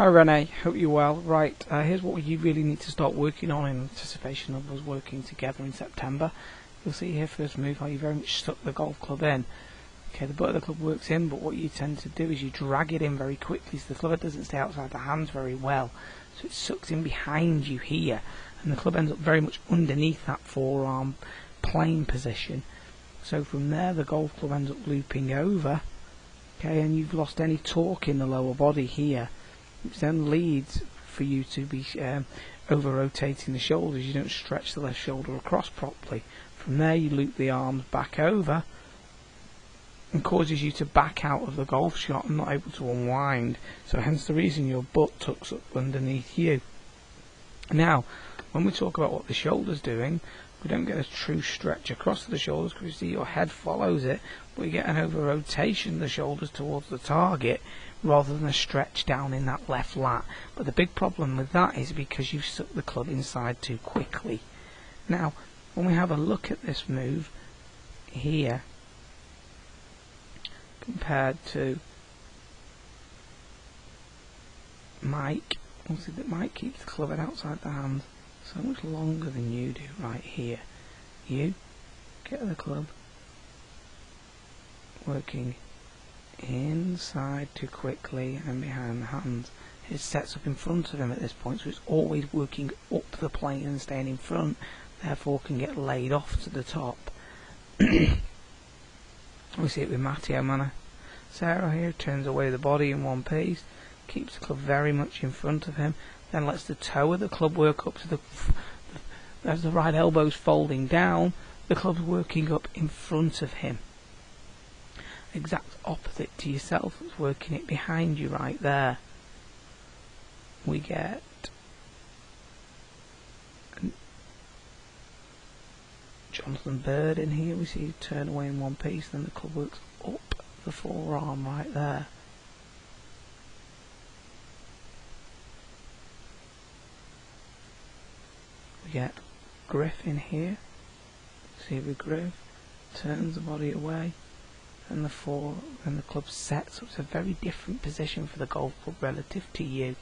Hi Rene, hope you're well. Right, here's what you really need to start working on in anticipation of us working together in September. You'll see here first move how you very much suck the golf club in. Okay, the butt of the club works in, but what you tend to do is you drag it in very quickly so the club head doesn't stay outside the hands very well. So it sucks in behind you here, and the club ends up very much underneath that forearm plane position. So from there the golf club ends up looping over, okay, and you've lost any torque in the lower body here, which then leads for you to be over-rotating the shoulders. You don't stretch the left shoulder across properly. From there you loop the arms back over and causes you to back out of the golf shot and not able to unwind. So hence the reason your butt tucks up underneath you. Now, when we talk about what the shoulder's doing, we don't get a true stretch across the shoulders because you see your head follows it, but we get an over-rotation of the shoulders towards the target rather than a stretch down in that left lat. But the big problem with that is because you've sucked the club inside too quickly. Now, when we have a look at this move here, compared to Mike, we'll see that Mike keeps the club head outside the hand so much longer than you do right here. You get the club working inside too quickly and behind the hands. It sets up in front of him at this point, so it's always working up the plane and staying in front, therefore can get laid off to the top. We see it with Matteo Manna. Sarah here turns away the body in one piece, keeps the club very much in front of him, then lets the toe of the club work up to the as the right elbow's folding down, the club's working up in front of him. Exact opposite to yourself, that's working it behind you right there. We get Jonathan Bird in here. We see turn away in one piece, then the club works up the forearm right there. We get Griff in here. See with Griff, turns the body away, and the club sets. So it's a very different position for the golf club relative to you.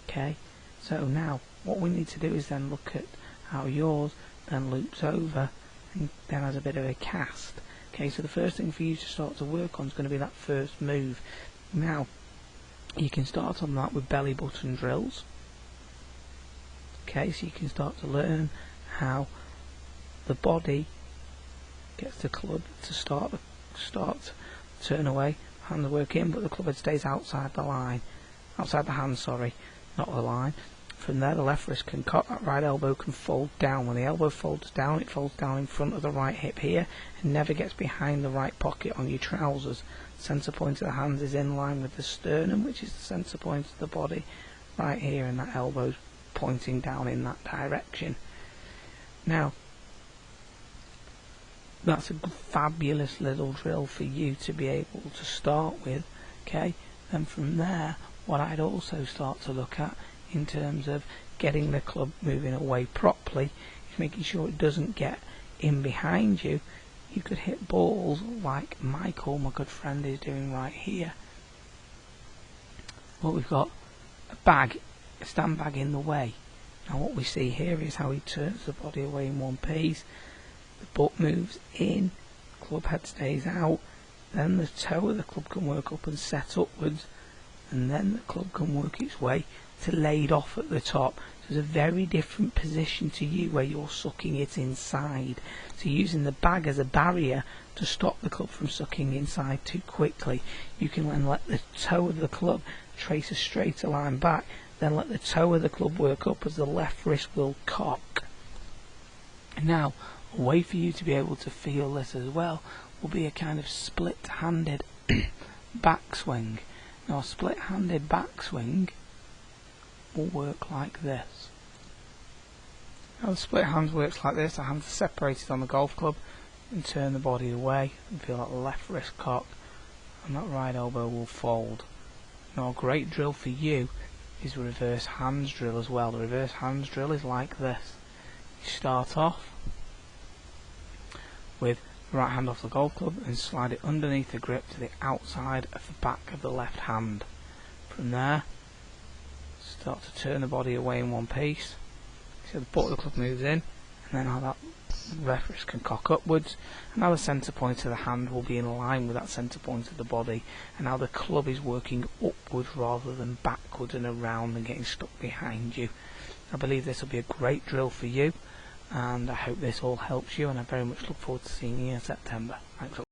Okay, so now what we need to do is then look at how yours then loops over and then has a bit of a cast. Okay, so the first thing for you to start to work on is going to be that first move. Now, you can start on that with belly button drills. Okay, so you can start to learn how the body gets the club to start turn away, hand the work in, but the club head stays outside the line, outside the hand, sorry, not the line. From there the left wrist can cock, that right elbow can fold down. When the elbow folds down, it folds down in front of the right hip here and never gets behind the right pocket on your trousers. Centre point of the hands is in line with the sternum, which is the centre point of the body right here, and that elbow's pointing down in that direction. Now, that's a fabulous little drill for you to be able to start with. Okay, and from there what I'd also start to look at in terms of getting the club moving away properly is making sure it doesn't get in behind you. You could hit balls like Michael, my good friend, is doing right here. But we've got a stand bag in the way. Now what we see here is how he turns the body away in one piece. The butt moves in, club head stays out, then the toe of the club can work up and set upwards, and then the club can work its way to laid off at the top. So it's a very different position to you where you're sucking it inside. So using the bag as a barrier to stop the club from sucking inside too quickly. You can then let the toe of the club trace a straighter line back, then let the toe of the club work up as the left wrist will cock. Now, a way for you to be able to feel this as well will be a kind of split-handed backswing. Now a split-handed backswing will work like this. Now the split hands works like this. The hands are separated on the golf club and turn the body away and feel like the left wrist cock and that right elbow will fold. Now a great drill for you is a reverse hands drill as well. The reverse hands drill is like this. You start off with the right hand off the golf club and slide it underneath the grip to the outside of the back of the left hand. From there start to turn the body away in one piece. So the butt of the club moves in, and then how that reference can cock upwards, and how the centre point of the hand will be in line with that centre point of the body, and how the club is working upwards rather than backwards and around and getting stuck behind you. I believe this will be a great drill for you, and I hope this all helps you, and I very much look forward to seeing you in September. Thanks a lot.